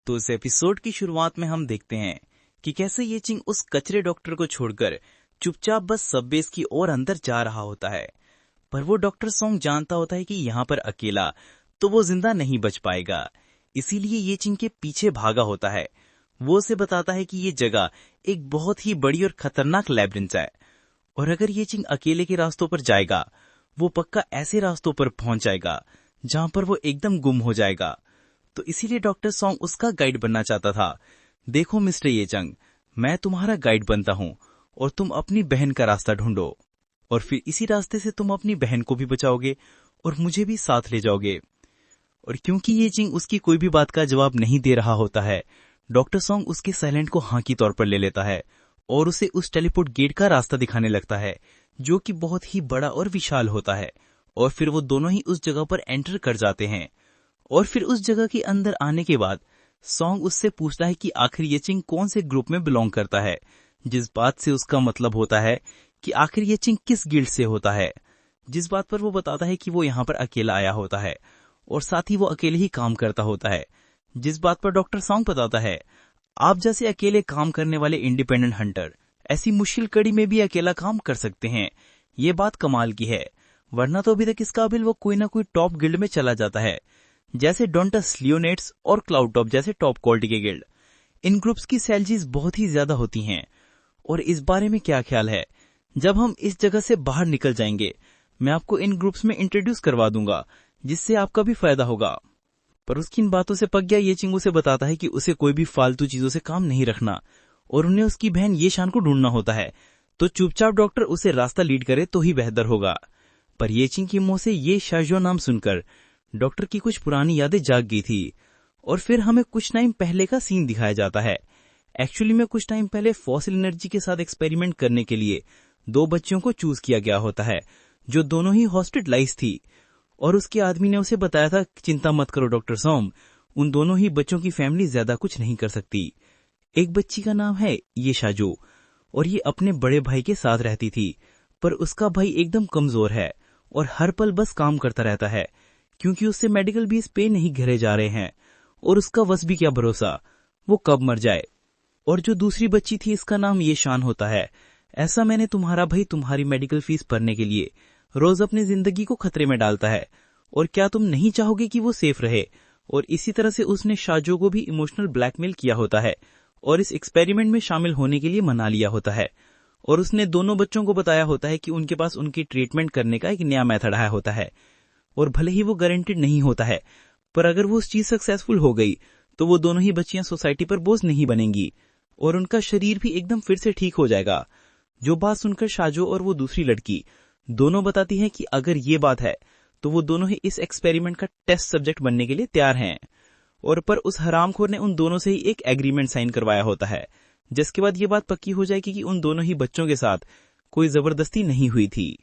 तो इस एपिसोड की शुरुआत में हम देखते हैं कि कैसे ये चिंग उस कचरे डॉक्टर को छोड़कर चुपचाप बस सबवेज की ओर अंदर जा रहा होता है। पर वो डॉक्टर सोंग जानता होता है कि यहाँ पर अकेला तो वो जिंदा नहीं बच पाएगा, इसीलिए ये चिंग के पीछे भागा होता है। वो उसे बताता है कि ये जगह एक बहुत ही बड़ी और खतरनाक लैबिरिंथ है, और अगर ये चिंग अकेले के रास्तों पर जाएगा वो पक्का ऐसे रास्तों पर पहुंच जाएगा जहां पर वो एकदम गुम हो जाएगा। तो इसीलिए डॉक्टर सोंग उसका गाइड बनना चाहता था। देखो मिस्टर ये चिंग, मैं तुम्हारा गाइड बनता हूँ और तुम अपनी बहन का रास्ता ढूंढो, और फिर इसी रास्ते से तुम अपनी बहन को भी बचाओगे और मुझे भी साथ ले जाओगे। और क्योंकि ये चिंग उसकी कोई भी बात का जवाब नहीं दे रहा होता है, डॉक्टर सोंग उसके साइलेंट को हाँ की तौर पर ले लेता है और उसे उस टेलीपोर्ट गेट का रास्ता दिखाने लगता है, जो कि बहुत ही बड़ा और विशाल होता है। और फिर वो दोनों ही उस जगह पर एंटर कर जाते हैं। और फिर उस जगह के अंदर आने के बाद सोंग उससे पूछता है कि आखिर ये चिंग कौन से ग्रुप में बिलोंग करता है, जिस बात से उसका मतलब होता है कि आखिर ये चिंग किस गिल्ड से होता है। जिस बात पर वो बताता है कि वो यहाँ पर अकेला आया होता है और साथ ही वो अकेले ही काम करता होता है। जिस बात पर डॉक्टर सोंग बताता है, आप जैसे अकेले काम करने वाले इंडिपेंडेंट हंटर ऐसी मुश्किल कड़ी में भी अकेला काम कर सकते हैं। ये बात कमाल की है, वरना तो अभी तक इस काबिल वो कोई ना कोई टॉप गिल्ड में चला जाता है, जैसे डोंटस लियोनेट्स और क्लाउड टॉप जैसे टॉप क्वालिटी के गिल्ड। इन ग्रुप्स की सैलरीज बहुत ही ज्यादा होती हैं। और इस बारे में क्या ख्याल है, जब हम इस जगह से बाहर निकल जाएंगे मैं आपको इन ग्रुप्स में इंट्रोड्यूस करवा दूंगा, जिससे आपका भी फायदा होगा। पर उसकी इन बातों से पक गया ये चिंग उसे बताता है कि उसे कोई भी फालतू चीजों से काम नहीं रखना और उन्हें उसकी बहन ये शान को ढूंढना होता है। तो चुपचाप डॉक्टर उसे रास्ता लीड करे तो ही बेहतर होगा। पर ये चिंग की मुंह से ये शाजो नाम सुनकर डॉक्टर की कुछ पुरानी यादें जाग गई थी। और फिर हमें कुछ टाइम पहले का सीन दिखाया जाता है। एक्चुअली में कुछ टाइम पहले फॉसिल एनर्जी के साथ एक्सपेरिमेंट करने के लिए 2 बच्चियों को चूज किया गया होता है, जो दोनों ही हॉस्पिटलाइज थी। और उसके आदमी ने उसे बताया था, चिंता मत करो डॉक्टर सोम, उन दोनों ही बच्चों की फैमिली ज्यादा कुछ नहीं कर सकती। एक बच्ची का नाम है ये शाजो और ये अपने बड़े भाई के साथ रहती थी, पर उसका भाई एकदम कमजोर है और हर पल बस काम करता रहता है, क्योंकि उससे मेडिकल भी पे नहीं घरे जा रहे हैं और उसका बस भी क्या भरोसा वो कब मर जाए। और जो दूसरी बच्ची थी इसका नाम ये शान होता है। ऐसा मैंने तुम्हारा भाई तुम्हारी मेडिकल फीस भरने के लिए रोज अपनी जिंदगी को खतरे में डालता है, और क्या तुम नहीं चाहोगे कि वो सेफ रहे। और इसी तरह से उसने शाजो को भी इमोशनल ब्लैकमेल किया होता है और इस एक्सपेरिमेंट में शामिल होने के लिए मना लिया होता है। और उसने दोनों बच्चों को बताया होता है कि उनके पास उनकी ट्रीटमेंट करने का एक नया मेथड आया होता है, और भले ही वो गारंटेड नहीं होता है, पर अगर वो उस चीज सक्सेसफुल हो गई तो वो दोनों ही बच्चियां सोसाइटी पर बोझ नहीं बनेंगी और उनका शरीर भी एकदम फिर से ठीक हो जाएगा। जो बात सुनकर शाजो और वो दूसरी लड़की दोनों बताती है कि अगर ये बात है तो वो दोनों ही इस एक्सपेरिमेंट का टेस्ट सब्जेक्ट बनने के लिए तैयार हैं। और पर उस हरामखोर ने उन दोनों से ही एक एग्रीमेंट साइन करवाया होता है, जिसके बाद ये बात पक्की हो जाएगी कि उन दोनों ही बच्चों के साथ कोई जबरदस्ती नहीं हुई थी।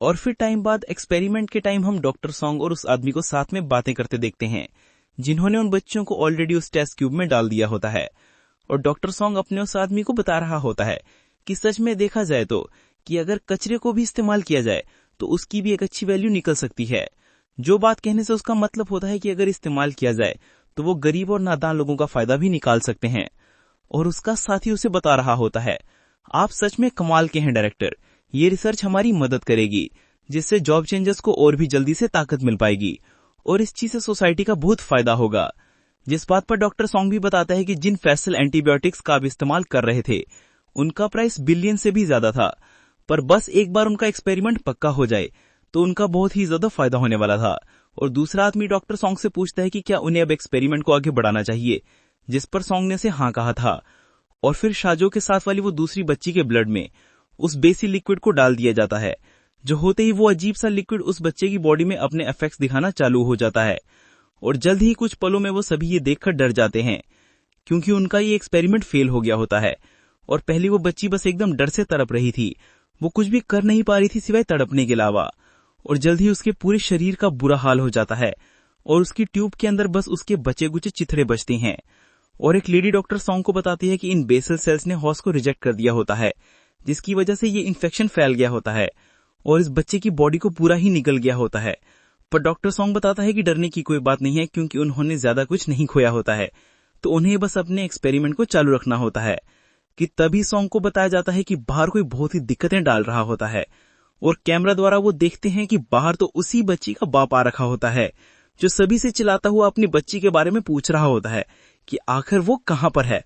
और फिर टाइम बाद एक्सपेरिमेंट के टाइम हम डॉक्टर सोंग और उस आदमी को साथ में बातें करते देखते हैं, जिन्होंने उन बच्चों को ऑलरेडी उस टेस्ट ट्यूब में डाल दिया होता है। और डॉक्टर सोंग अपने उस आदमी को बता रहा होता है कि सच में देखा जाए तो कि अगर कचरे को भी इस्तेमाल किया जाए तो उसकी भी एक अच्छी वैल्यू निकल सकती है। जो बात कहने से उसका मतलब होता है कि अगर इस्तेमाल किया जाए तो वो गरीब और नादान लोगों का फायदा भी निकाल सकते हैं। और उसका साथी उसे बता रहा होता है, आप सच में कमाल के हैं डायरेक्टर, ये रिसर्च हमारी मदद करेगी, जिससे जॉब चेंजर्स को और भी जल्दी से ताकत मिल पाएगी और इस चीज से सोसाइटी का बहुत फायदा होगा। जिस बात पर डॉक्टर सोंग भी बताता है कि जिन फैसल एंटीबायोटिक्स का आप इस्तेमाल कर रहे थे उनका प्राइस बिलियन से भी ज्यादा था, पर बस एक बार उनका एक्सपेरिमेंट पक्का हो जाए तो उनका बहुत ही ज्यादा फायदा होने वाला था। और दूसरा आदमी डॉक्टर सोंग से पूछता है कि क्या उन्हें अब एक्सपेरिमेंट को आगे बढ़ाना चाहिए, जिस पर सोंग ने उसे हाँ कहा था। और फिर शाजो के साथ वाली वो दूसरी बच्ची के ब्लड में उस बेसी लिक्विड को डाल दिया जाता है, जो होते ही वो अजीब सा लिक्विड उस बच्चे की बॉडी में अपने इफेक्ट्स दिखाना चालू हो जाता है। और जल्द ही कुछ पलों में वो सभी ये देखकर डर जाते हैं, क्योंकि उनका ये एक्सपेरिमेंट फेल हो गया होता है। और पहले वो बच्ची बस एकदम डर से तड़प रही थी, वो कुछ भी कर नहीं पा रही थी सिवाय तड़पने के अलावा। और जल्द ही उसके पूरे शरीर का बुरा हाल हो जाता है और उसकी ट्यूब के अंदर बस उसके बचे कुचे चिथड़े बचते हैं। और एक लेडी डॉक्टर सोंग को बताती है कि इन बेसल सेल्स ने हॉस को रिजेक्ट कर दिया होता है, जिसकी वजह से ये इन्फेक्शन फैल गया होता है और इस बच्चे की बॉडी को पूरा ही निकल गया होता है। पर डॉक्टर सोंग बताता है कि डरने की कोई बात नहीं है, क्योंकि उन्होंने ज्यादा कुछ नहीं खोया होता है, तो उन्हें बस अपने एक्सपेरिमेंट को चालू रखना होता है कि तभी सॉन्ग को बताया जाता है कि बाहर कोई बहुत ही दिक्कतें डाल रहा होता है और कैमरा द्वारा वो देखते हैं कि बाहर तो उसी बच्ची का बाप आ रखा होता है जो सभी से चिल्लाता हुआ अपनी बच्ची के बारे में पूछ रहा होता है कि आखिर वो कहाँ पर है।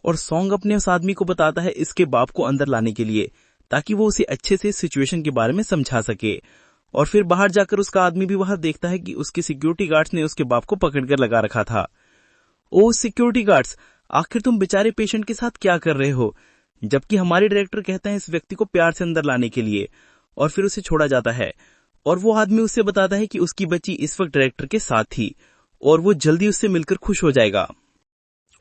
और सॉन्ग अपने उस आदमी को बताता है इसके बाप को अंदर लाने के लिए ताकि वो उसे अच्छे से सिचुएशन के बारे में समझा सके। और फिर बाहर जाकर उसका आदमी भी वहां देखता है कि उसके सिक्योरिटी गार्ड्स ने उसके बाप को पकड़कर लगा रखा था। ओ सिक्योरिटी गार्ड्स, आखिर तुम बेचारे पेशेंट के साथ क्या कर रहे हो? जबकि हमारे डायरेक्टर कहते हैं इस व्यक्ति को प्यार से अंदर लाने के लिए और फिर उसे छोड़ा जाता है। और वो आदमी उससे बताता है कि उसकी बच्ची इस वक्त डायरेक्टर के साथ थी और वो जल्दी उससे मिलकर खुश हो जाएगा।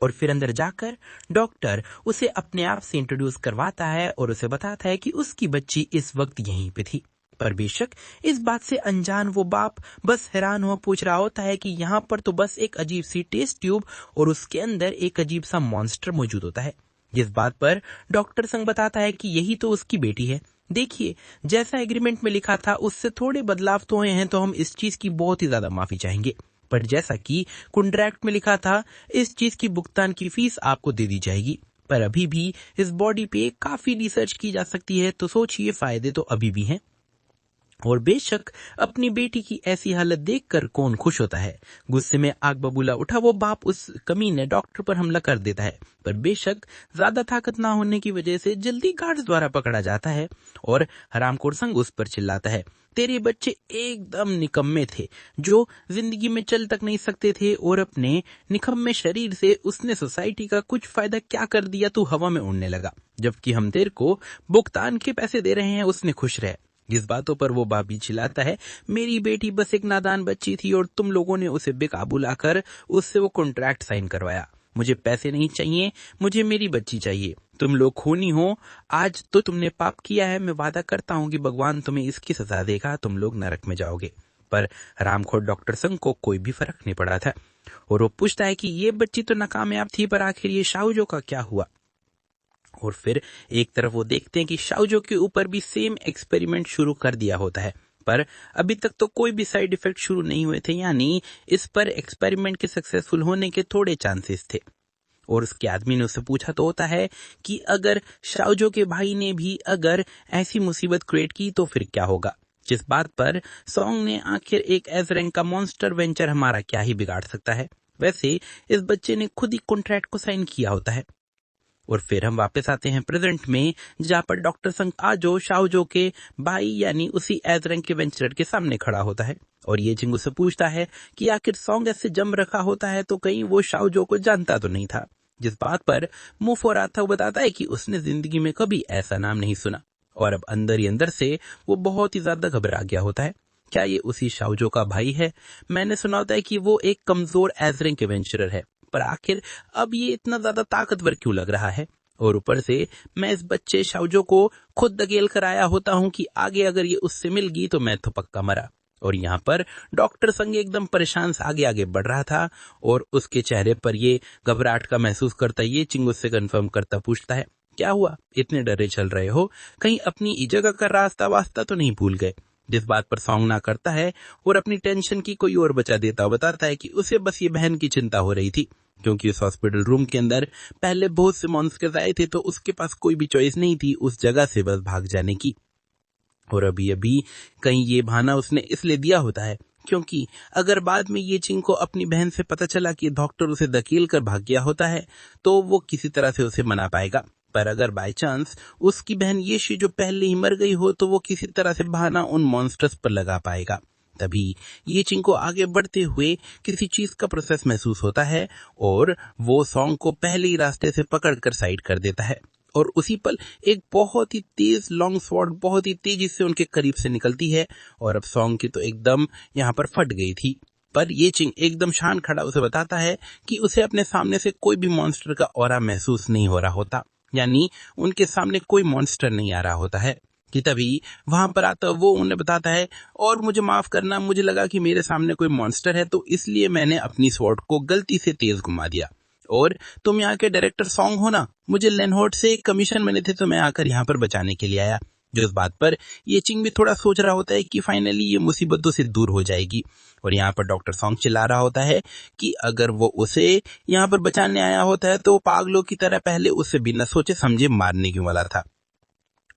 और फिर अंदर जाकर डॉक्टर उसे अपने आप से इंट्रोड्यूस करवाता है और उसे बताता है कि उसकी बच्ची इस वक्त यहीं पे थी। पर बेशक इस बात से अनजान वो बाप बस हैरान हुआ पूछ रहा होता है कि यहाँ पर तो बस एक अजीब सी टेस्ट ट्यूब और उसके अंदर एक अजीब सा मॉन्स्टर मौजूद होता है। जिस बात पर डॉक्टर संग बताता है कि यही तो उसकी बेटी है। देखिए, जैसा एग्रीमेंट में लिखा था उससे थोड़े बदलाव तो हुए हैं, तो हम इस चीज की बहुत ही ज्यादा माफी चाहेंगे। पर जैसा कि कॉन्ट्रैक्ट में लिखा था, इस चीज की भुगतान की फीस आपको दे दी जाएगी। पर अभी भी इस बॉडी पे काफी रिसर्च की जा सकती है, तो सोचिए फायदे तो अभी भी हैं। और बेशक अपनी बेटी की ऐसी हालत देखकर कौन खुश होता है। गुस्से में आग बबूला उठा वो बाप उस कमीने डॉक्टर पर हमला कर देता है, पर बेशक ज्यादा ताकत ना होने की वजह से जल्दी गार्ड्स द्वारा पकड़ा जाता है और हरामखोर संग उस पर चिल्लाता है, तेरे बच्चे एकदम निकम्मे थे जो जिंदगी में चल तक नहीं सकते थे और अपने निकम्मे शरीर से उसने सोसाइटी का कुछ फायदा क्या कर दिया, तू हवा में उड़ने लगा। जबकि हम तेरे को भुगतान के पैसे दे रहे हैं, उसने खुश रहे। जिस बातों पर वो बाबी चिल्लाता है, मेरी बेटी बस एक नादान बच्ची थी और तुम लोगों ने उसे बेकाबू लाकर उससे वो कॉन्ट्रैक्ट साइन करवाया। मुझे पैसे नहीं चाहिए, मुझे मेरी बच्ची चाहिए। तुम लोग खूनी हो, आज तो तुमने पाप किया है। मैं वादा करता हूँ कि भगवान तुम्हें इसकी सजा देगा, तुम लोग नरक में जाओगे। पर हरामखोर डॉक्टर संग को कोई भी फर्क नहीं पड़ा था और वो पूछता है कि ये बच्ची तो नाकामयाब थी, पर आखिर ये शाओजो का क्या हुआ। और फिर एक तरफ वो देखते हैं कि शाओजो के ऊपर भी सेम एक्सपेरिमेंट शुरू कर दिया होता है, पर अभी तक तो कोई भी साइड इफेक्ट शुरू नहीं हुए थे, यानी इस पर एक्सपेरिमेंट के सक्सेसफुल होने के थोड़े चांसेस थे। और उसके आदमी ने उससे पूछा तो होता है कि अगर शाओजो के भाई ने भी अगर ऐसी मुसीबत क्रिएट की तो फिर क्या होगा। जिस बात पर सॉन्ग ने आखिर एक एज रैंक का मॉन्स्टर वेंचर हमारा क्या ही बिगाड़ सकता है। वैसे इस बच्चे ने खुद ही कॉन्ट्रैक्ट को साइन किया होता है। और फिर हम वापस आते हैं प्रेजेंट में, जहाँ पर डॉक्टर संग आजो शाओजो के भाई यानी उसी एज रैंक के वेंचरर के सामने खड़ा होता है और ये चिंगू से पूछता है कि आखिर सॉन्ग ऐसे जम रखा होता है तो कहीं वो शाओजो को जानता तो नहीं था। जिस बात पर मुंह फोराता हुआ बताता है कि उसने जिंदगी में कभी ऐसा नाम नहीं सुना और अब अंदर ही अंदर से वो बहुत ही ज्यादा घबरा गया होता है। क्या ये उसी शाओजो का भाई है? मैंने सुना होता है कि वो एक कमजोर एज रैंक के वेंचरर है, पर आखिर अब ये इतना ज्यादा ताकतवर क्यों लग रहा है? और ऊपर से मैं इस बच्चे शाओजो को खुद धकेल कर आया होता हूँ कि आगे अगर ये उससे मिल गई तो मैं तो पक्का मरा। और यहाँ पर डॉक्टर संग एकदम परेशान आगे आगे बढ़ रहा था और उसके चेहरे पर ये घबराहट का महसूस करता ये चिंगू से कंफर्म करता पूछता है, क्या हुआ, इतने डरे चल रहे हो, कहीं अपनी जगह का रास्ता वास्ता तो नहीं भूल गए? जिस बात पर सॉन्ग ना करता है और अपनी टेंशन की कोई और बचा देता बताता है कि उसे बस ये बहन की चिंता हो रही थी, क्योंकि उस हॉस्पिटल रूम के अंदर पहले बहुत से मॉन्स्टर्स आए थे तो उसके पास कोई भी चॉइस नहीं थी उस जगह से बस भाग जाने की। और अभी अभी कहीं ये बहाना उसने इसलिए दिया होता है क्योंकि अगर बाद में ये चिंग को अपनी बहन से पता चला कि डॉक्टर उसे धकेल कर भाग गया होता है तो वो किसी तरह से उसे मना पाएगा। पर अगर बाय चांस उसकी बहन येशी जो पहले ही मर गई हो तो वो किसी तरह से बहाना उन मॉन्स्टर्स पर लगा पाएगा। तभी ये चिंग को आगे बढ़ते हुए किसी चीज का प्रोसेस महसूस होता है और वो सॉन्ग को पहले ही रास्ते से पकड़कर साइड कर देता है और उसी पल एक बहुत ही तेज लॉन्ग स्वॉर्ड बहुत ही तेजी से उनके करीब से निकलती है और अब सॉन्ग की तो एकदम यहाँ पर फट गई थी। पर ये चिंग एकदम शान खड़ा उसे बताता है कि उसे अपने सामने से कोई भी मॉन्स्टर का ऑरा महसूस नहीं हो रहा होता, यानी उनके सामने कोई मॉन्स्टर नहीं आ रहा होता है। कि तभी वहां पर आता वो उन्हें बताता है, और मुझे माफ करना, मुझे लगा कि मेरे सामने कोई मॉन्स्टर है तो इसलिए मैंने अपनी स्वॉर्ड को गलती से तेज घुमा दिया। और तुम यहाँ के डायरेक्टर सॉन्ग हो ना, मुझे लेनहोर्ड से एक कमीशन मिले थे तो मैं आकर यहाँ पर बचाने के लिए आया। जो इस बात पर ये चिंग भी थोड़ा सोच रहा होता है कि फाइनली ये मुसीबतों से दूर हो जाएगी। और यहाँ पर डॉक्टर सॉन्ग चिल्ला रहा होता है कि अगर वो उसे यहाँ पर बचाने आया होता है तो पागलों की तरह पहले उसे बिना सोचे समझे मारने क्यों वाला था।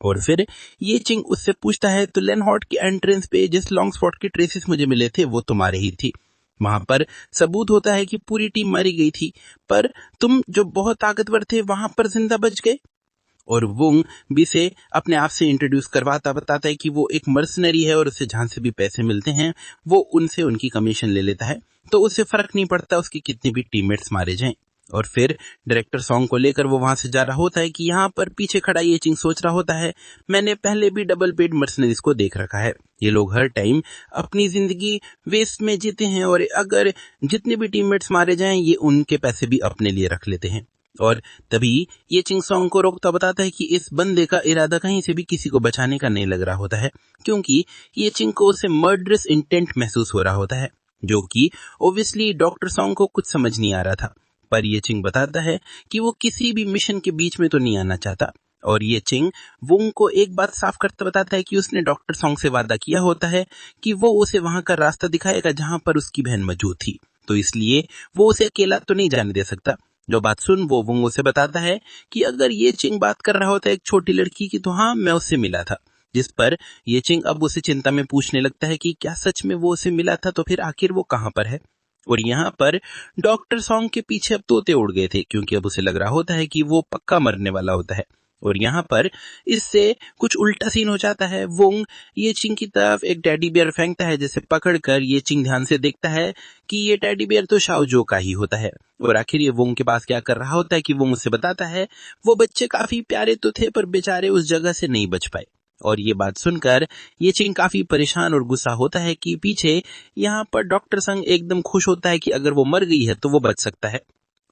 और फिर ये चिंग उससे पूछता है, तो लेनहॉर्ट की एंट्रेंस पे जिस लॉन्ग स्पॉट के ट्रेसेस मुझे मिले थे वो तुम्हारे ही थी। वहां पर सबूत होता है कि पूरी टीम मारी गई थी, पर तुम जो बहुत ताकतवर थे वहां पर जिंदा बच गए। और वुंग भी से अपने आप से इंट्रोड्यूस करवाता बताता है कि वो एक मर्सनरी है और उसे जहां से भी पैसे मिलते हैं वो उनसे उनकी कमीशन ले लेता है, तो उससे फर्क नहीं पड़ता उसके कितने भी टीममेट्स मारे जाएं। और फिर डायरेक्टर सॉन्ग को लेकर वो वहां से जा रहा होता है कि यहाँ पर पीछे खड़ा ये चिंग सोच रहा होता है, मैंने पहले भी डबल पेड मर्सनरीज को देख रखा है। ये लोग हर टाइम अपनी जिंदगी वेस्ट में जीते हैं और अगर जितने भी टीममेट्स मारे जाएं ये उनके पैसे भी अपने लिए रख लेते हैं। और तभी ये चिंग सॉन्ग को रोकता बताता है कि इस बंदे का इरादा कहीं से भी किसी को बचाने का नहीं लग रहा होता है, क्योंकि ये चिंग को उसे मर्डरस इंटेंट महसूस हो रहा होता है, जो कि ओब्वियसली डॉक्टर सॉन्ग को कुछ समझ नहीं आ रहा था। पर ये चिंग बताता है कि वो किसी भी मिशन के बीच में तो नहीं आना चाहता। और ये चिंग वुंग को एक बात साफ करते बताता है कि उसने डॉक्टर सॉन्ग से वादा किया होता है कि वो उसे वहां का रास्ता दिखाएगा जहां पर उसकी बहन मौजूद थी, तो इसलिए वो उसे अकेला तो नहीं जाने दे सकता। जो बात सुन वो वुंग उसे बताता है कि अगर ये चिंग बात कर रहा होता है एक छोटी लड़की की, तो हाँ मैं उससे मिला था। जिस पर ये चिंग अब उसे चिंता में पूछने लगता है कि क्या सच में वो उसे मिला था, तो फिर आखिर वो कहां पर है। और यहाँ पर डॉक्टर सॉन्ग के पीछे अब तोते उड़ गए थे, क्योंकि अब उसे लग रहा होता है कि वो पक्का मरने वाला होता है। और यहाँ पर इससे कुछ उल्टा सीन हो जाता है। वुंग ये चिंग की तरफ एक टेडी बियर फेंकता है, जिसे पकड़कर ये चिंग ध्यान से देखता है कि ये टेडी बियर तो शाओजो का ही होता है। और आखिर ये वुंग के पास क्या कर रहा होता है कि वो मुझसे बताता है वो बच्चे काफी प्यारे तो थे पर बेचारे उस जगह से नहीं बच पाए। और ये बात सुनकर ये चिंग काफी परेशान और गुस्सा होता है कि पीछे यहाँ पर डॉक्टर संग एकदम खुश होता है कि अगर वो मर गई है तो वो बच सकता है।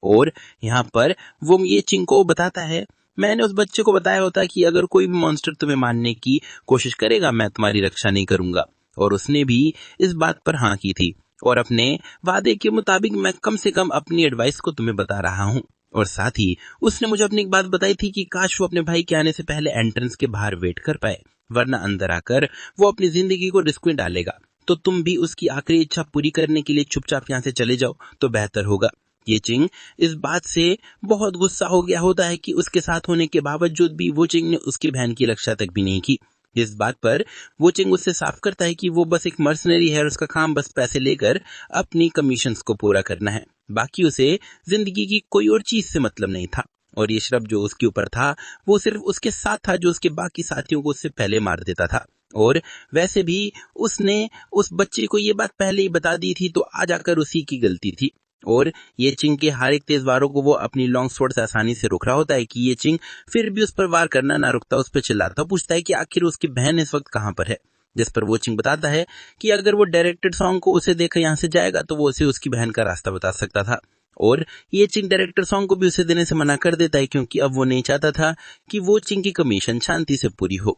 और यहाँ पर वो ये चिंग को बताता है, मैंने उस बच्चे को बताया होता कि अगर कोई भी मॉन्स्टर तुम्हें मारने की कोशिश करेगा मैं तुम्हारी रक्षा नहीं करूंगा। और उसने भी इस बात पर हाँ की थी और अपने वादे के मुताबिक मैं कम से कम अपनी एडवाइस को तुम्हें बता रहा हूँ। और साथ ही उसने मुझे अपनी एक बात बताई थी कि काश वो अपने भाई के आने से पहले एंट्रेंस के बाहर वेट कर पाए, वरना अंदर आकर वो अपनी जिंदगी को रिस्क में डालेगा। तो तुम भी उसकी आखिरी इच्छा पूरी करने के लिए चुपचाप यहाँ से चले जाओ तो बेहतर होगा। ये चिंग इस बात से बहुत गुस्सा हो गया होता है कि उसके साथ होने के बावजूद भी वो चिंग ने उसकी बहन की रक्षा तक भी नहीं की। इस बात पर वो चिंग उससे साफ करता है कि वो बस एक मर्सनरी है और उसका काम बस पैसे लेकर अपनी कमीशंस को पूरा करना है, बाकी उसे जिंदगी की कोई और चीज से मतलब नहीं था। और ये श्रब जो उसके ऊपर था वो सिर्फ उसके साथ था जो उसके बाकी साथियों को उससे पहले मार देता था। और वैसे भी उसने उस बच्चे को ये बात पहले ही बता दी थी, तो आ जाकर उसी की गलती थी। और ये चिंग के हर एक तेज वारों को वो अपनी लॉन्ग स्वॉर्ड से आसानी से रोक रहा होता है कि ये चिंग फिर भी उस पर वार करना ना रुकता, उस पर चिल्लाता, पूछता है कि आखिर उसकी बहन इस वक्त कहाँ पर है। जिस पर वो चिंग बताता है कि अगर वो डायरेक्टेड सॉन्ग को उसे देखकर यहाँ से जाएगा तो वो उसे उसकी बहन का रास्ता बता सकता था। और ये चिंग डायरेक्टर सॉन्ग को भी उसे देने से मना कर देता है, क्योंकि अब वो नहीं चाहता था कि वो चिंग की कमीशन शांति से पूरी हो।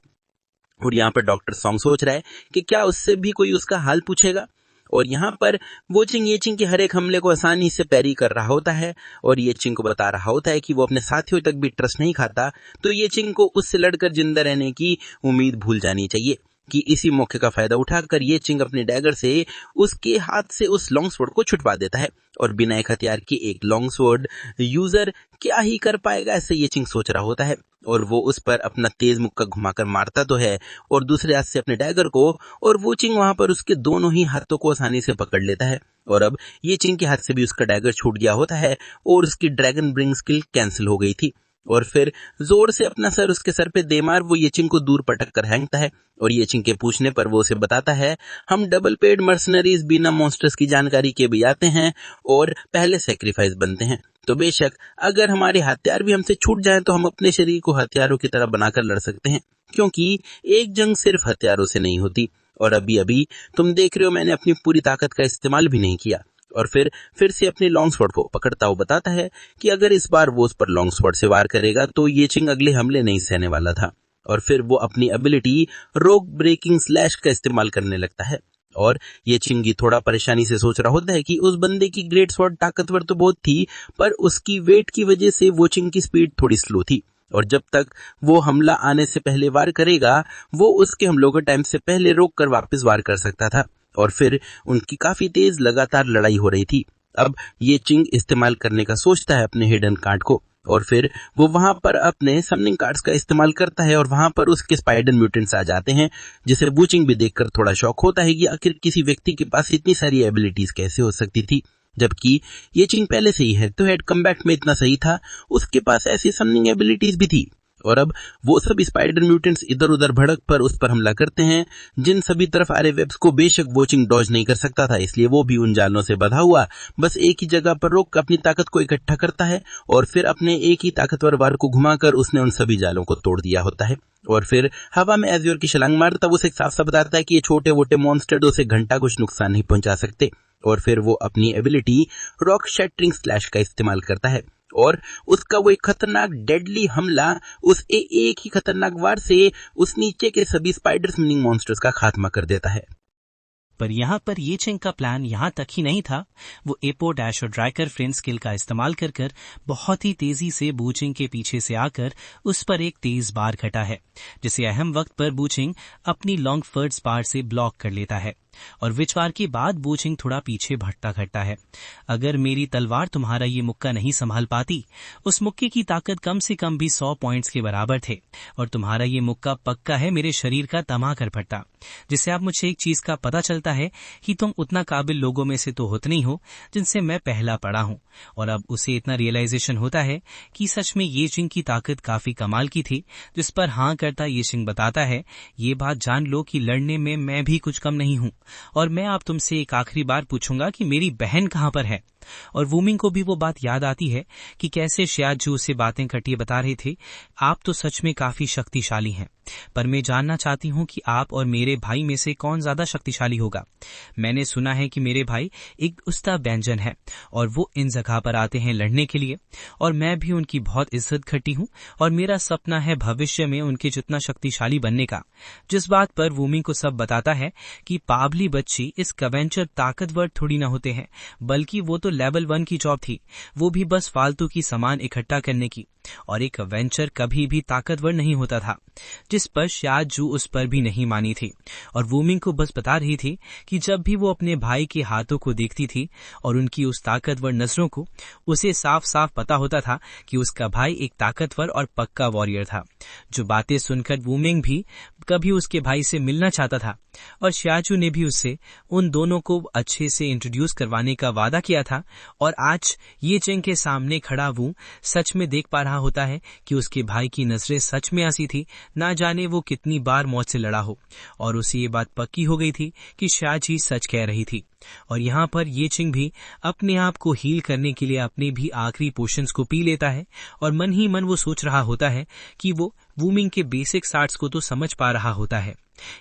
और यहाँ पर डॉक्टर सॉन्ग सोच रहा है कि क्या उससे भी कोई उसका हाल पूछेगा। और यहाँ पर वो चिंग ये चिंग के हर एक हमले को आसानी से पैरी कर रहा होता है और ये चिंग को बता रहा होता है कि वो अपने साथियों तक भी ट्रस्ट नहीं खाता, तो ये चिंग को उससे लड़कर जिंदा रहने की उम्मीद भूल जानी चाहिए। कि इसी मौके का फायदा उठाकर ये चिंग अपने डैगर से उसके हाथ से उस लॉन्ग स्वॉर्ड को छुटवा देता है। और बिना एक हथियार के एक लॉन्ग स्वॉर्ड यूजर क्या ही कर पाएगा, ऐसे ये चिंग सोच रहा होता है। और वो उस पर अपना तेज मुक्का घुमाकर मारता तो है और दूसरे हाथ से अपने डैगर को, और वो चिंग वहां पर उसके दोनों ही हाथों को आसानी से पकड़ लेता है। और अब ये चिंग के हाथ से भी उसका डैगर छूट गया होता है और उसकी ड्रैगन ब्रिंग स्किल कैंसिल हो गई थी। और फिर जोर से अपना सर उसके सर पे दे मार वो ये चिंग को दूर पटक कर हैंगता है। और ये चिंग के पूछने पर वो उसे बताता है, हम डबल पेड मर्सनरीज बिना मॉन्स्टर्स की जानकारी के भी आते हैं और पहले सेक्रीफाइस बनते हैं। तो बेशक अगर हमारे हथियार भी हमसे छूट जाएं तो हम अपने शरीर को हथियारों की तरह बनाकर लड़ सकते हैं, क्योंकि एक जंग सिर्फ हथियारों से नहीं होती। और अभी अभी तुम देख रहे हो मैंने अपनी पूरी ताकत का इस्तेमाल भी नहीं किया। और फिर से अपने लॉन्ग स्वॉर्ड को पकड़ता हुआ बताता है कि अगर इस बार वो उस पर लॉन्ग स्वॉर्ड से वार करेगा तो ये चिंग अगले हमले नहीं सहने वाला था। और फिर वो अपनी एबिलिटी रोक ब्रेकिंग स्लैश का इस्तेमाल करने लगता है। और ये चिंगी थोड़ा परेशानी से सोच रहा होता है कि उस बंदे की ग्रेट स्वॉर्ड ताकतवर तो बहुत थी, पर उसकी वेट की वजह से वो चिंग की स्पीड थोड़ी स्लो थी और जब तक वो हमला आने से पहले वार करेगा, वो उसके हमलों के टाइम से पहले रोक कर वापस वार कर सकता था। और फिर उनकी काफी तेज लगातार लड़ाई हो रही थी। अब ये चिंग इस्तेमाल करने का सोचता है अपने हिडन कार्ड को, और फिर वो वहां पर अपने समनिंग कार्ड्स का इस्तेमाल करता है और वहां पर उसके स्पाइडर म्यूटेंट्स आ जाते हैं, जिसे वूचिंग भी देखकर थोड़ा शॉक होता है कि आखिर किसी व्यक्ति के पास इतनी सारी एबिलिटीज कैसे हो सकती थी, जबकि ये चिंग पहले से ही है तो हेड कम्बैट में इतना सही था, उसके पास ऐसी समनिंग एबिलिटीज भी थी। और अब वो सब स्पाइडर म्यूटेंट्स इधर उधर भड़क पर उस पर हमला करते हैं, जिन सभी तरफ आ रहे वेब्स को बेशक वॉचिंग डॉज नहीं कर सकता था, इसलिए वो भी उन जालों से बंधा हुआ बस एक ही जगह पर रोक अपनी ताकत को इकट्ठा करता है और फिर अपने एक ही ताकतवर वार को घुमाकर उसने उन सभी जालों को तोड़ दिया होता है। और फिर हवा में एज़्योर की छलांग मारता उसे साफ साफ बताता है कि ये छोटे मोटे मॉन्स्टर उसे घंटा कुछ नुकसान नहीं पहुंचा सकते। और फिर वो अपनी एबिलिटी रॉक शैटरिंग स्लैश का इस्तेमाल करता है और उसका वो एक खतरनाक डेडली हमला उस एक ही खतरनाक वार से उस नीचे के सभी स्पाइडर स्मिनिंग मॉन्स्टर्स का खात्मा कर देता है। पर यहाँ पर ये चिंग का प्लान यहाँ तक ही नहीं था। वो एपो डैश और ड्रैकर फ्रेंड स्किल का इस्तेमाल कर बहुत ही तेजी से बूचिंग के पीछे से आकर उस पर एक तेज बार घटा है, जिसे अहम वक्त पर बूचिंग अपनी लॉन्ग फर्ड्स बार से ब्लॉक कर लेता है और विचवार के बाद बूचिंग थोड़ा पीछे भटता घटता है। अगर मेरी तलवार तुम्हारा ये मुक्का नहीं संभाल पाती, उस मुक्के की ताकत कम से कम भी 100 पॉइंट्स के बराबर थे और तुम्हारा ये मुक्का पक्का है मेरे शरीर का तमा कर फटता। जिससे अब मुझे एक चीज का पता चलता है कि तुम उतना काबिल लोगों में से तो होते नहीं हो जिनसे मैं पहला पड़ा हूँ। और अब उसे इतना रियलाइजेशन होता है कि सच में ये चिंग की ताकत काफी कमाल की थी, जिस पर हाँ करता ये चिंग बताता है, ये बात जान लो कि लड़ने में मैं भी कुछ कम नहीं हूँ और मैं आप तुमसे एक आखिरी बार पूछूंगा कि मेरी बहन कहाँ पर है। और वूमिंग को भी वो बात याद आती है कि कैसे शियाजू उससे बातें करके बता रहे थे, आप तो सच में काफी शक्तिशाली हैं, पर मैं जानना चाहती हूँ कि आप और मेरे भाई में से कौन ज्यादा शक्तिशाली होगा। मैंने सुना है कि मेरे भाई एक उस्ताद व्यंजन है और वो इन जगह पर आते हैं लड़ने के लिए और मैं भी उनकी बहुत इज्जत करती हूँ और मेरा सपना है भविष्य में उनके जितना शक्तिशाली बनने का। जिस बात पर वूमिंग को सब बताता है कि पावली बच्ची इस कवेंचर ताकतवर थोड़ी न होते हैं, बल्कि वो तो लेवल 1 की जॉब थी, वो भी बस फालतू की सामान इकट्ठा करने की, और एक वेंचर कभी भी ताकतवर नहीं होता था। जिस पर शियाजू उस पर भी नहीं मानी थी और वूमिंग को बस बता रही थी कि जब भी वो अपने भाई के हाथों को देखती थी और उनकी उस ताकतवर नजरों को, उसे साफ साफ पता होता था कि उसका भाई एक ताकतवर और पक्का वॉरियर था। जो बातें सुनकर वूमिंग भी कभी उसके भाई से मिलना चाहता था और शियाजू ने भी उससे उन दोनों को अच्छे से इंट्रोड्यूस करवाने का वादा किया था। और आज ये चिंग के सामने खड़ा वो सच में देख पा रहा होता है कि उसके भाई की नजरें सच में ऐसी थी, ना जाने वो कितनी बार मौत से लड़ा हो, और उसे ये बात पक्की हो गई थी कि शियाजी सच कह रही थी। और यहाँ पर ये चिंग भी अपने आप को हील करने के लिए अपने भी आखिरी पोशंस को पी लेता है और मन ही मन वो सोच रहा होता है कि वो वूमिंग के बेसिक आर्ट्स को तो समझ पा रहा होता है,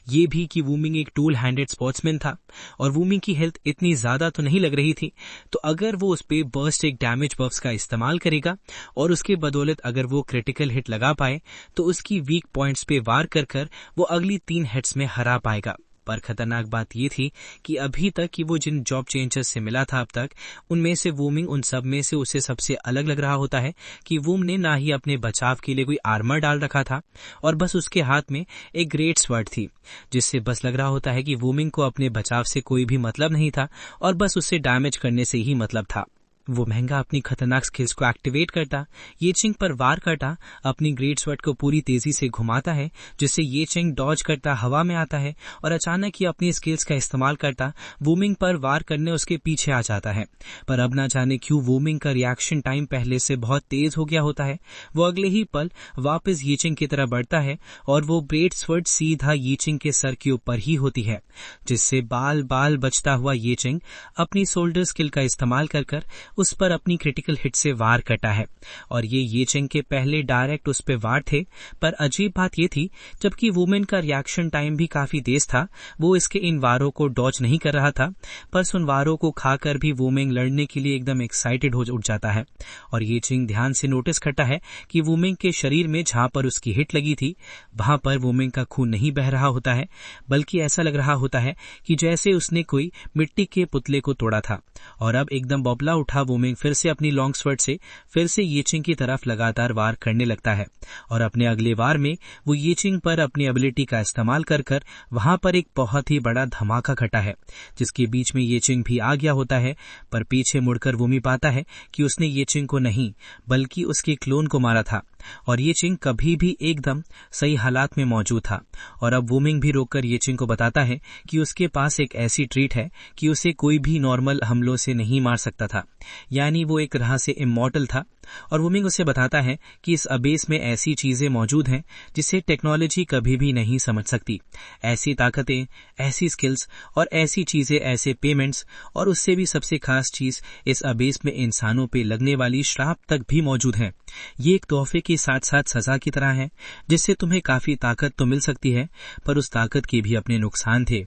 ये भी कि वूमिंग एक टूल हैंडेड स्पोर्ट्समैन था और वूमिंग की हेल्थ इतनी ज्यादा तो नहीं लग रही थी, तो अगर वो उस पे बर्स्ट एक डैमेज बफ्स का इस्तेमाल करेगा और उसके बदौलत अगर वो क्रिटिकल हिट लगा पाए तो उसकी वीक पॉइंट्स पे वार कर वो अगली 3 हिट्स में हरा पाएगा। पर खतरनाक बात ये थी कि अभी तक कि वो जिन जॉब चेंजर्स से मिला था अब तक, उनमें से वूमिंग उन सब में से उसे सबसे अलग लग रहा होता है कि वूम ने ना ही अपने बचाव के लिए कोई आर्मर डाल रखा था और बस उसके हाथ में एक ग्रेट स्वर्ड थी, जिससे बस लग रहा होता है कि वूमिंग को अपने बचाव से कोई भी मतलब नहीं था और बस उससे डैमेज करने से ही मतलब था। वो महंगा अपनी खतरनाक स्किल्स को एक्टिवेट करता, ये चिंग पर वार करता, अपनी ग्रेट स्वर्ड को पूरी तेजी से घुमाता है, जिससे ये चिंग डॉज करता हवा में आता है और अचानक ही अपनी स्किल्स का इस्तेमाल करता वूमिंग पर वार करने उसके पीछे आ जाता है। पर अब ना जाने क्यों वूमिंग का रिएक्शन टाइम पहले से बहुत तेज हो गया होता है। वो अगले ही पल वापस ये चिंग की तरह बढ़ता है और वो ग्रेट स्वर्ड सीधा ये चिंग के सर के ऊपर ही होती है, जिससे बाल बाल बचता हुआ ये चिंग अपनी शोल्डर स्किल का इस्तेमाल कर उस पर अपनी क्रिटिकल हिट से वार कटा है। और ये चिंग के पहले डायरेक्ट उस पे वार थे, पर अजीब बात ये थी जबकि वुमेन का रिएक्शन टाइम भी काफी तेज था, वो इसके इन वारों को डॉज नहीं कर रहा था, पर उन वारों को खाकर भी वुमेन लड़ने के लिए एकदम एक्साइटेड हो उठ जाता है। और ये चिंग ध्यान से नोटिस करता है कि वुमेन के शरीर में जहां पर उसकी हिट लगी थी वहां पर वुमेन का खून नहीं बह रहा होता है, बल्कि ऐसा लग रहा होता है कि जैसे उसने कोई मिट्टी के पुतले को तोड़ा था और अब एकदम बबला उठा वूमिंग फिर से अपनी लॉन्ग स्वर्ड से फिर से ये चिंग की तरफ लगातार वार करने लगता है और अपने अगले वार में वो ये चिंग पर अपनी एबिलिटी का इस्तेमाल कर वहां पर एक बहुत ही बड़ा धमाका घटा है, जिसके बीच में ये चिंग भी आ गया होता है। पर पीछे मुड़कर वूमी पाता है कि उसने ये चिंग को नहीं बल्कि उसके क्लोन को मारा था और ये चिंग कभी भी एकदम सही हालात में मौजूद था। और अब वूमिंग भी रोककर ये चिंग को बताता है कि उसके पास एक ऐसी ट्रीट है कि उसे कोई भी नॉर्मल हमलों से नहीं मार सकता था, यानी वो एक तरह से इमॉर्टल था। और वूमिंग उसे बताता है कि इस अबेस में ऐसी चीजें मौजूद हैं जिसे टेक्नोलॉजी कभी भी नहीं समझ सकती, ऐसी ताकतें, ऐसी स्किल्स और ऐसी चीजें, ऐसे पेमेंट्स, और उससे भी सबसे खास चीज इस अबेस में इंसानों पे लगने वाली श्राप तक भी मौजूद है। ये एक तोहफे के साथ साथ सजा की तरह है, जिससे तुम्हें काफी ताकत तो मिल सकती है, पर उस ताकत के भी अपने नुकसान थे।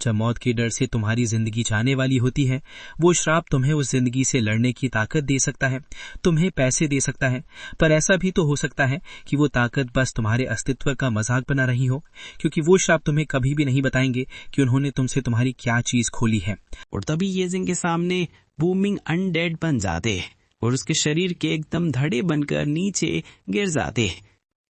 जब मौत के डर से तुम्हारी जिंदगी जाने वाली होती है, वो श्राप तुम्हें उस जिंदगी से लड़ने की ताकत दे सकता है, तुम्हें पैसे दे सकता है, पर ऐसा भी तो हो सकता है कि वो ताकत बस तुम्हारे अस्तित्व का मजाक बना रही हो, क्योंकि वो श्राप तुम्हें कभी भी नहीं बताएंगे कि उन्होंने तुमसे तुम्हारी क्या चीज खोली है। और तभी येजिंग के सामने वूमिंग अनडेड बन जाते और उसके शरीर के एकदम धड़े बनकर नीचे गिर जाते,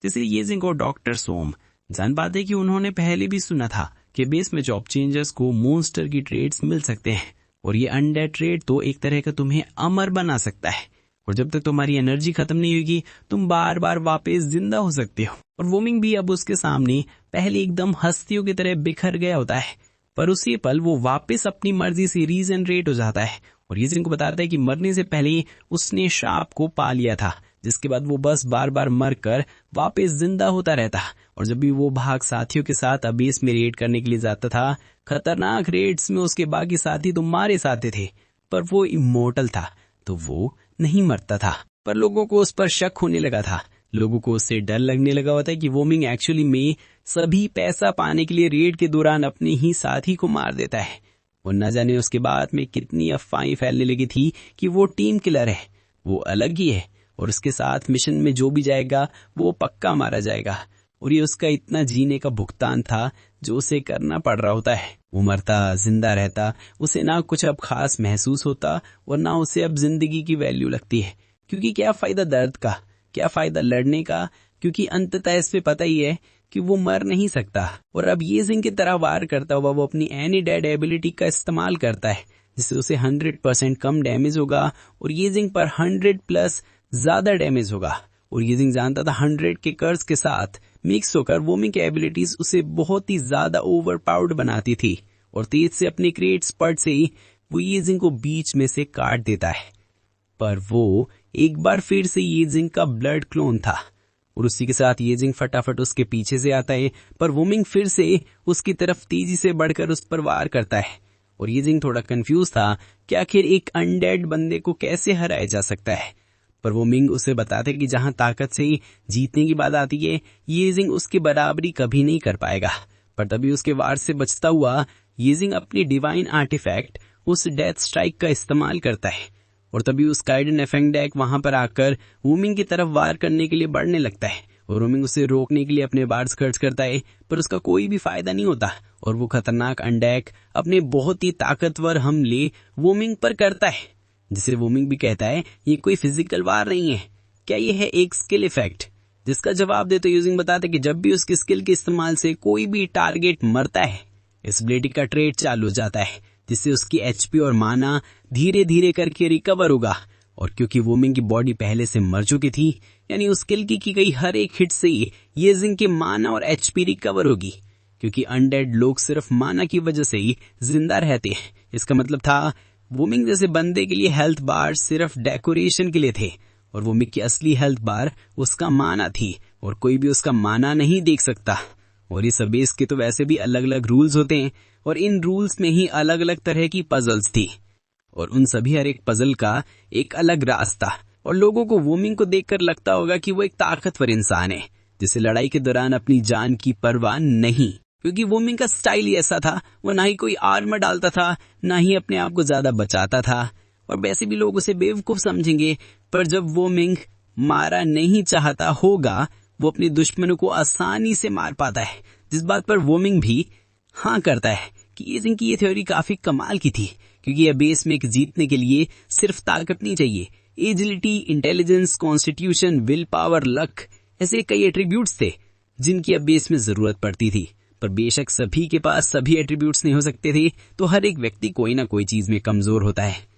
जिसे येजिंग और डॉक्टर सोम जान पाते कि उन्होंने पहले भी सुना था कि बेस में जॉब चेंजर्स को मॉन्स्टर की ट्रेड्स मिल सकते हैं और ये अनडेड ट्रेड तो एक तरह का तुम्हें अमर बना सकता है और जब तक तुम्हारी एनर्जी खत्म नहीं होगी तुम बार बार वापस जिंदा हो सकते हो। और वूमिंग भी अब उसके सामने पहले एकदम हस्तियों की तरह बिखर गया होता है, पर उसी पल वो वापस अपनी मर्जी से रीजनरेट हो जाता है और येजिंग को बताता है कि मरने से पहले उसने श्राप को पा लिया था, जिसके बाद वो बस बार बार मर कर वापस जिंदा होता रहता। और जब भी वो भाग साथियों के साथ अबेस में रेड करने के लिए जाता था, खतरनाक रेड्स में उसके बाकी साथी तो मारे जाते थे, पर वो इमोर्टल था तो वो नहीं मरता था। पर लोगों को उस पर शक होने लगा था, लोगों को उससे डर लगने लगा होता है कि वूमिंग एक्चुअली में सभी पैसा पाने के लिए रेड के दौरान अपने ही साथी को मार देता है। और न जाने उसके बाद में कितनी अफवाहें फैलने लगी थी कि वो टीम किलर है, वो अलग ही है और उसके साथ मिशन में जो भी जाएगा वो पक्का मारा जाएगा। और ये उसका इतना जीने का भुगतान था जो उसे करना पड़ रहा होता है। वो मरता जिंदा रहता, उसे ना कुछ अब खास महसूस होता और ना उसे अब जिंदगी की वैल्यू लगती है, क्योंकि क्या फायदा दर्द का, क्या फायदा लड़ने का, क्योंकि अंततः इसे पता ही है कि वो मर नहीं सकता। और अब येजिंग की तरह वार करता हुआ वो अपनी एनी डेड एबिलिटी का इस्तेमाल करता है, जिससे उसे 100% कम डैमेज होगा और येजिंग पर 100+ ज्यादा डैमेज होगा। और येजिंग जानता था 100 के कर्ज के साथ मिक्स होकर वूमिंग की एबिलिटीज उसे बहुत ही ज्यादा ओवर पावर्ड बनाती थी और तेज से अपने क्रिएट स्पर्ट से ही वो येजिंग को बीच में से काट देता है। पर वो एक बार फिर से येजिंग का ब्लड क्लोन था और उसी के साथ येजिंग फटाफट उसके पीछे से आता है, पर वूमिंग फिर से उसकी तरफ तेजी से बढ़कर उस पर वार करता है। और येजिंग थोड़ा कंफ्यूज था कि आखिर एक अनडेड बंदे को कैसे हराया जा सकता है, पर वूमिंग उसे बताते कि जहां ताकत से जीतने की बात आती है येजिंग उसकी बराबरी कभी नहीं कर पाएगा। पर तभी उसके वार से बचता हुआ येजिंग अपनी डिवाइन आर्टिफैक्ट उस डेथ स्ट्राइक का इस्तेमाल करता है और तभी उस काइडन एफेंगडेक वहां पर आकर वूमिंग की तरफ वार करने के लिए बढ़ने लगता है और वूमिंग उसे रोकने के लिए अपने बार्स खर्च करता है, पर उसका कोई भी फायदा नहीं होता और वो खतरनाक अनडेक अपने बहुत ही ताकतवर हमले वूमिंग पर करता है, जिसे वूमिंग भी कहता है ये कोई फिजिकल वार नहीं है, क्या ये है एक स्किल इफेक्ट। जिसका जवाब दे तो यूजिंग बताते कि जब भी उसकी स्किल के इस्तेमाल से कोई भी टारगेट मरता है, इस एबिलिटी का ट्रेड चालू हो जाता है, जिससे उसकी एचपी और माना धीरे धीरे करके रिकवर होगा। और क्योंकि वूमिंग की बॉडी पहले से मर चुकी थी, यानी उस स्किल की गई हर एक हिट से येजिंग के माना और एचपी रिकवर होगी, क्योंकि अनडेड लोग सिर्फ माना की वजह से ही जिंदा रहते हैं। इसका मतलब था वूमिंग जैसे बंदे के लिए हेल्थ बार सिर्फ डेकोरेशन के लिए थे और वूमिंग की असली हेल्थ बार उसका माना थी और कोई भी उसका माना नहीं देख सकता। और इस अबेस के तो वैसे भी अलग अलग रूल्स होते हैं और इन रूल्स में ही अलग अलग तरह की पजल्स थी और उन सभी हर एक पजल का एक अलग रास्ता। और लोगों को वूमिंग को देखकर लगता होगा कि वो एक ताकतवर इंसान है जिसे लड़ाई के दौरान अपनी जान की परवाह नहीं, क्योंकि वूमिंग का स्टाइल ही ऐसा था, वो ना ही कोई आर्मर डालता था, ना ही अपने आप को ज्यादा बचाता था और वैसे भी लोग उसे बेवकूफ समझेंगे। पर जब वूमिंग मारा नहीं चाहता होगा, वो अपने दुश्मनों को आसानी से मार पाता है, जिस बात पर वूमिंग भी हाँ करता है कि येजिंग की ये थ्योरी काफी कमाल की थी, क्योंकि अबेस में जीतने के लिए सिर्फ ताकत नहीं चाहिए, agility, intelligence, constitution, will power, luck, ऐसे कई एट्रीब्यूट्स थे जिनकी अबेस में जरूरत पड़ती थी। पर बेशक सभी के पास सभी एट्रीब्यूट्स नहीं हो सकते थे, तो हर एक व्यक्ति कोई ना कोई चीज में कमजोर होता है।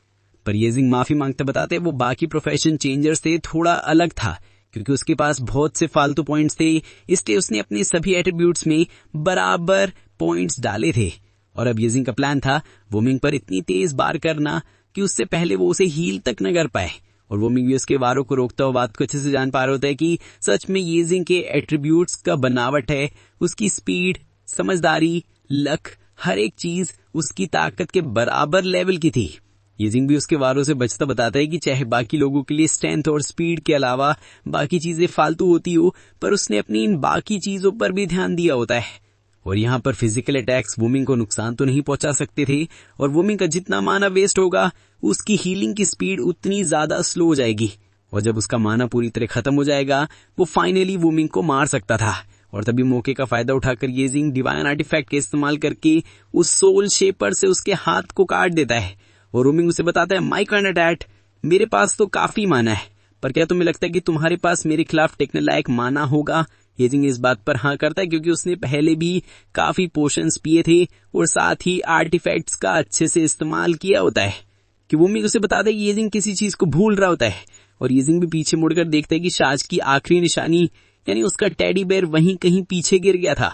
पर येजिंग माफी मांगते बताते वो बाकी प्रोफेशन चेंजर्स से थोड़ा अलग था, क्योंकि उसके पास बहुत से फालतू पॉइंट्स थे, इसलिए उसने अपने सभी एट्रीब्यूट्स में बराबर पॉइंट्स डाले थे। और अब येजिंग का प्लान था वोमिंग पर इतनी तेज वार करना कि उससे पहले वो उसे हील तक न कर पाए। और वोमिंग भी उसके वारों को रोकता हुआ बात को अच्छे से जान पा रहा होता है कि सच में येजिंग के एट्रीब्यूट्स का बनावट है, उसकी स्पीड, समझदारी, लक, हर एक चीज उसकी ताकत के बराबर लेवल की थी। येजिंग भी उसके वारों से बचता बताता है कि चाहे बाकी लोगों के लिए स्ट्रेंथ और स्पीड के अलावा बाकी चीजें फालतू होती हो, पर उसने अपनी इन बाकी चीजों पर भी ध्यान दिया होता है। और यहाँ पर फिजिकल अटैक्स वोमिंग को नुकसान तो नहीं पहुंचा सकते थे, और वोमिंग का जितना माना वेस्ट होगा उसकी हीलिंग की स्पीड उतनी ज्यादा स्लो हो जाएगी। और जब उसका माना पूरी तरह खत्म हो जाएगा वो फाइनली वोमिंग को मार सकता था। और तभी मौके का फायदा उठाकर येजिंग डिवाइन आर्टिफैक्ट का इस्तेमाल करके उस सोल शेपर से उसके हाथ को काट देता है। और वोमिंग उसे बताता है, माय काइंड डैड, मेरे पास तो काफी माना है, पर क्या तुम्हें लगता है कि तुम्हारे पास मेरे खिलाफ टेकने लायक माना होगा? येजिंग इस बात पर हाँ करता है, क्योंकि उसने पहले भी काफी पोशंस पिए थे और साथ ही आर्टिफैक्ट्स का अच्छे से इस्तेमाल किया होता है। कि वोमिंग उसे बताता है कि येजिंग किसी चीज को भूल रहा होता है। और येजिंग भी पीछे मुड़कर देखता है कि शाज की आखिरी निशानी यानी उसका टेडी बेयर वहीं कहीं पीछे गिर गया था।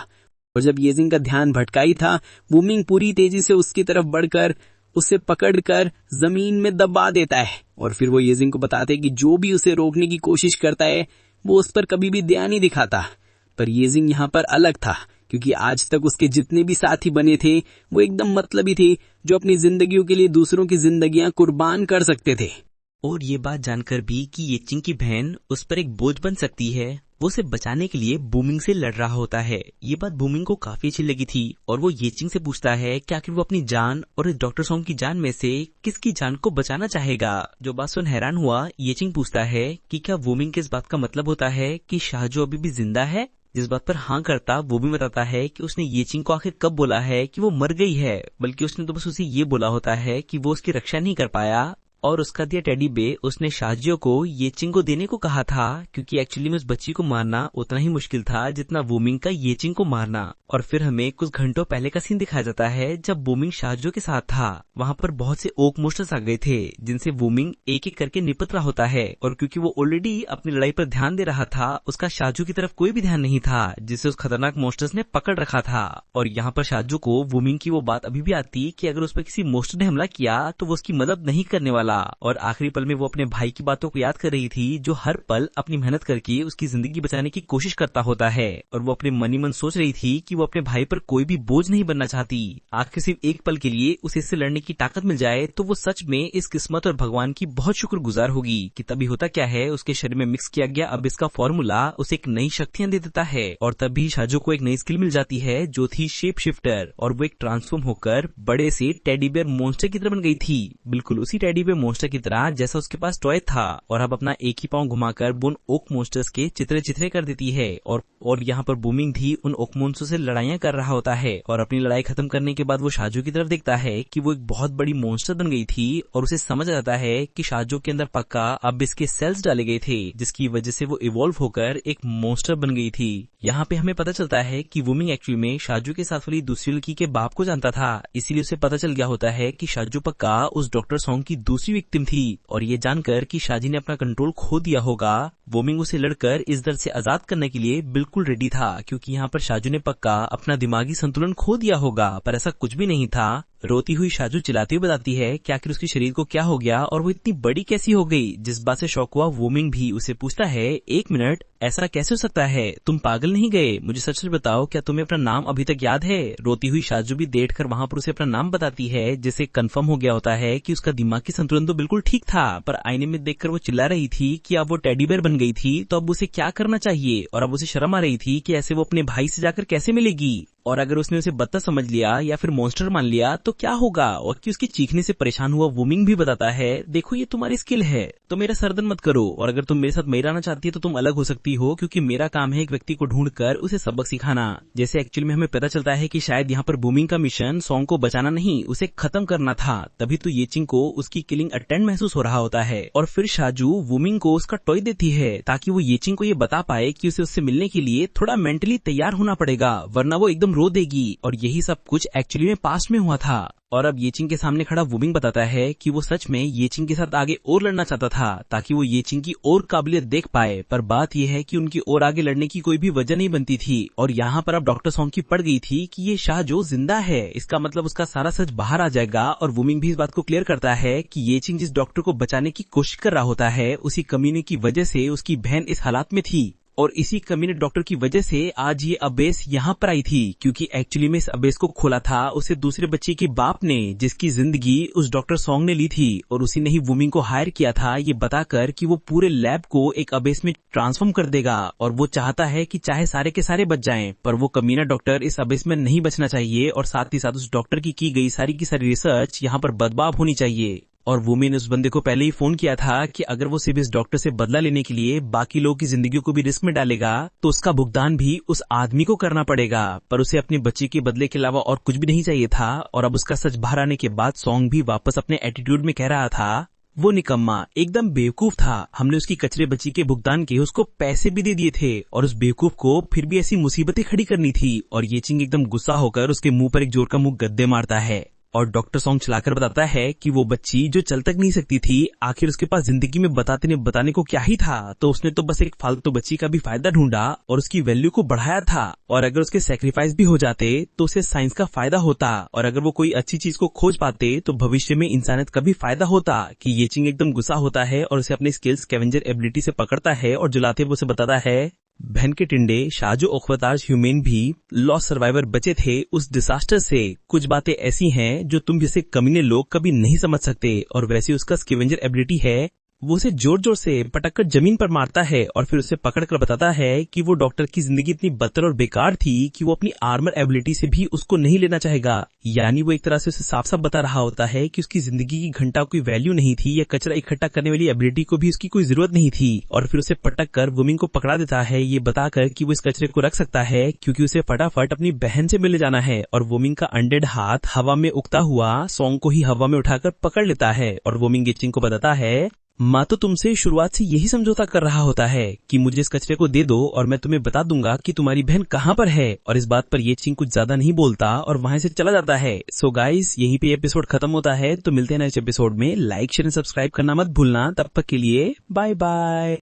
और जब येजिंग का ध्यान भटका ही था, वोमिंग पूरी तेजी से उसकी तरफ बढ़कर उसे पकड़कर जमीन में दबा देता है। और फिर वो येजिंग को बताते हैं कि जो भी उसे रोकने की कोशिश करता है वो उस पर कभी भी दया नहीं दिखाता। पर येजिंग यहाँ पर अलग था, क्योंकि आज तक उसके जितने भी साथी बने थे वो एकदम मतलबी थे, जो अपनी जिंदगियों के लिए दूसरों की जिंदगियां कुर्बान कर सकते थे। और ये बात जानकर भी कि येचिंग की बहन उस पर एक बोझ बन सकती है, वो उसे बचाने के लिए बूमिंग से लड़ रहा होता है। ये बात बूमिंग को काफी अच्छी लगी थी और वो येचिंग से पूछता है कि आखिर वो अपनी जान और इस डॉक्टर सॉन्ग की जान में से किसकी जान को बचाना चाहेगा। जो बात सुन हैरान हुआ, येचिंग पूछता है कि क्या बूमिंग के इस बात का मतलब होता है कि शाहजो अभी भी जिंदा है। जिस बात पर हाँ करता वो भी बताता है कि उसने येचिंग को आखिर कब बोला है कि वो मर गई है, बल्कि उसने तो बस उसे ये बोला होता है कि वो उसकी रक्षा नहीं कर पाया और उसका दिया टेडी बे उसने शाहजियो को येचिंग को देने को कहा था, क्योंकि एक्चुअली में उस बच्ची को मारना उतना ही मुश्किल था जितना वोमिंग का येचिंग को मारना। और फिर हमें कुछ घंटों पहले का सीन दिखाया जाता है जब वोमिंग शाहजियो के साथ था। वहाँ पर बहुत से ओक मोस्टर्स आ गए थे जिनसे वोमिंग एक एक करके निपट रहा होता है। और क्योंकि वो ऑलरेडी अपनी लड़ाई पर ध्यान दे रहा था, उसका शाहजियो की तरफ कोई भी ध्यान नहीं था जिसे उस खतरनाक मोस्टर्स ने पकड़ रखा था। और यहाँ पर शाहजियो को वोमिंग की वो बात अभी भी आती कि अगर उस पर किसी मोस्टर ने हमला किया तो वो उसकी मदद नहीं करने वाला। और आखिरी पल में वो अपने भाई की बातों को याद कर रही थी, जो हर पल अपनी मेहनत करके उसकी जिंदगी बचाने की कोशिश करता होता है। और वो अपने मन ही मन सोच रही थी कि वो अपने भाई पर कोई भी बोझ नहीं बनना चाहती। आखिर सिर्फ एक पल के लिए उसे इससे लड़ने की ताकत मिल जाए तो वो सच में इस किस्मत और भगवान की बहुत शुक्रगुजार होगी। कि तभी होता क्या है, उसके शरीर में मिक्स किया गया अब इसका फॉर्मूला उसे एक नई शक्तियां दे देता है। और तभी शाहजो को एक नई स्किल मिल जाती है जो थी शेप शिफ्टर। और वो एक ट्रांसफॉर्म होकर बड़े से टेडी बेयर मॉन्स्टर की तरह बन गई थी, बिल्कुल उसी टेडी बेयर मॉन्स्टर की तरह जैसा उसके पास टॉय था। और अब अपना एक ही पांव घुमाकर वो उन ओक मॉन्स्टर्स के चित्रे कर देती है। और यहाँ पर बूमिंग भी उन ओक मॉन्स्टर्स से लड़ाइयां कर रहा होता है। और अपनी लड़ाई खत्म करने के बाद वो शाहजो की तरफ देखता है कि वो एक बहुत बड़ी मॉन्स्टर बन गई थी। और उसे समझ आता है कि शाहजो के अंदर पक्का अब इसके सेल्स डाले गए थे, जिसकी वजह से वो इवॉल्व होकर एक मॉन्स्टर बन गई थी। यहाँ पे हमें पता चलता है कि वोमिंग एक्चुअली में शाहजो के साथ वाली दूसरी लड़की के बाप को जानता था, इसीलिए उसे पता चल गया होता है कि शाहजो पक्का उस डॉक्टर सॉन्ग की दूसरी विक्टिम थी। और ये जानकर कि शाजी ने अपना कंट्रोल खो दिया होगा, वोमिंग उसे लड़कर इस दर्द से आजाद करने के लिए बिल्कुल रेडी था, क्योंकि यहाँ पर शाजू ने पक्का अपना दिमागी संतुलन खो दिया होगा। पर ऐसा कुछ भी नहीं था। रोती हुई शाजू चिल्लाती हुई बताती है कि आखिर उसके शरीर को क्या हो गया और वो इतनी बड़ी कैसी हो गई, जिस बात से शौक हुआ वोमिंग भी उसे पूछता है, एक मिनट, ऐसा कैसे हो सकता है? तुम पागल नहीं गए? मुझे सच सच बताओ, क्या तुम्हें अपना नाम अभी तक याद है? रोती हुई शाजू भी देखकर वहाँ पर उसे अपना नाम बताती है, जिसे कंफर्म हो गया होता है कि उसका दिमागी संतुलन तो बिल्कुल ठीक था, पर आईने में देखकर वो चिल्ला रही थी कि अब वो टेडी बेयर बन गई थी तो अब उसे क्या करना चाहिए। और अब उसे शर्म आ रही थी कि ऐसे वो अपने भाई से जाकर कैसे मिलेगी। और अगर उसने उसे बत्ता समझ लिया या फिर मॉन्स्टर मान लिया तो क्या होगा, और कि उसके चीखने से परेशान हुआ वुमिंग भी बताता है, देखो ये तुम्हारी स्किल है तो मेरा सरदर्द मत करो, और अगर तुम मेरे साथ मेल आना चाहती है तो तुम अलग हो सकती हो, क्योंकि मेरा काम है एक व्यक्ति को ढूंढकर उसे सबक सिखाना। जैसे एक्चुअली में हमें पता चलता है कि शायद यहाँ पर वुमिंग का मिशन सॉन्ग को बचाना नहीं, उसे खत्म करना था। तभी तो येचिंग को उसकी किलिंग अटेम्प्ट महसूस हो रहा होता है, और फिर शाजू वुमिंग को उसका टॉय देती है ताकि वो येचिंग को ये बता पाए कि उसे उससे मिलने के लिए थोड़ा मेंटली तैयार होना पड़ेगा, वरना वो एकदम रो देगी। और यही सब कुछ एक्चुअली में पास्ट में हुआ था। और अब येचिंग के सामने खड़ा वुमिंग बताता है कि वो सच में येचिंग के साथ आगे और लड़ना चाहता था ताकि वो येचिंग की और काबिलियत देख पाए, पर बात यह है कि उनकी और आगे लड़ने की कोई भी वजह नहीं बनती थी। और यहाँ पर अब डॉक्टर सॉन्ग की पड़ गई थी कि ये शाहजो जिंदा है, इसका मतलब उसका सारा सच बाहर आ जाएगा। और वुमिंग भी इस बात को क्लियर करता है कि येचिंग जिस डॉक्टर को बचाने की कोशिश कर रहा होता है, उसी कमीने की वजह से उसकी बहन इस हालात में थी, और इसी कमीने डॉक्टर की वजह से आज ये अबेस यहाँ पर आई थी, क्योंकि एक्चुअली में इस अबेस को खोला था उसे दूसरे बच्चे के बाप ने, जिसकी जिंदगी उस डॉक्टर सॉन्ग ने ली थी, और उसी ने ही वुमिंग को हायर किया था ये बताकर कि वो पूरे लैब को एक अबेस में ट्रांसफॉर्म कर देगा। और वो चाहता है कि चाहे सारे के सारे बच जाएं, पर वो कमीना डॉक्टर इस अबेस में नहीं बचना चाहिए, और साथ ही साथ उस डॉक्टर की गई सारी की सारी रिसर्च यहाँ पर बर्बाद होनी चाहिए। और वुमेन ने उस बंदे को पहले ही फोन किया था कि अगर वो सिर्फ इस डॉक्टर से बदला लेने के लिए बाकी लोगों की जिंदगी को भी रिस्क में डालेगा तो उसका भुगतान भी उस आदमी को करना पड़ेगा। पर उसे अपने बच्चे के बदले के अलावा और कुछ भी नहीं चाहिए था। और अब उसका सच बाहर आने के बाद सॉन्ग भी वापस अपने एटीट्यूड में कह रहा था, वो निकम्मा एकदम बेवकूफ था, हमने उसकी कचरे बच्ची के भुगतान के उसको पैसे भी दे दिए थे, और उस बेवकूफ को फिर भी ऐसी मुसीबतें खड़ी करनी थी। और येचिंग एकदम गुस्सा होकर उसके मुंह पर एक जोर का मुंह गद्दे मारता है, और डॉक्टर सॉन्ग चलाकर बताता है कि वो बच्ची जो चल तक नहीं सकती थी, आखिर उसके पास जिंदगी में बताने को क्या ही था, तो उसने तो बस एक फालतू बच्ची का भी फायदा ढूंढा और उसकी वैल्यू को बढ़ाया था। और अगर उसके सैक्रिफाइस भी हो जाते तो उसे साइंस का फायदा होता, और अगर वो कोई अच्छी चीज को खोज पाते तो भविष्य में इंसानियत का भी फायदा होता। कि येचिंग एकदम गुस्सा होता है और उसे अपनी स्किल्स स्कैवेंजर एबिलिटी से पकड़ता है और जुलाते हुए उसे बताता है, बहन के टिंडे शाजो ओखवताज ह्यूमेन भी लॉस सर्वाइवर बचे थे उस डिजास्टर से। कुछ बातें ऐसी हैं जो तुम जैसे कमीने लोग कभी नहीं समझ सकते, और वैसे उसका स्कैवेंजर एबिलिटी है, वो उसे जोर जोर से पटककर जमीन पर मारता है और फिर उसे पकड़कर बताता है कि वो डॉक्टर की जिंदगी इतनी बदतर और बेकार थी कि वो अपनी आर्मर एबिलिटी से भी उसको नहीं लेना चाहेगा। यानी वो एक तरह से उसे साफ साफ बता रहा होता है कि उसकी जिंदगी की घंटा कोई वैल्यू नहीं थी, या कचरा इकट्ठा करने वाली एबिलिटी को भी उसकी कोई जरूरत नहीं थी। और फिर उसे पटक कर वुमिंग को पकड़ा देता है ये बताकर कि वो इस कचरे को रख सकता है क्योंकि उसे फटाफट अपनी बहन से मिलने जाना है। और वुमिंग का अनडेड हाथ हवा में उगता हुआ सॉन्ग को ही हवा में उठाकर पकड़ लेता है, और वुमिंग येचिंग को बताता है, माँ तो तुमसे शुरुआत से यही समझौता कर रहा होता है कि मुझे इस कचरे को दे दो और मैं तुम्हें बता दूंगा कि तुम्हारी बहन कहाँ पर है। और इस बात पर येचिंग कुछ ज्यादा नहीं बोलता और वहां से चला जाता है। सो गाइस, यहीं पे एपिसोड खत्म होता है, तो मिलते हैं नेक्स्ट एपिसोड में। लाइक शेयर एंड सब्सक्राइब करना मत भूलना। तब तक के लिए बाय बाय।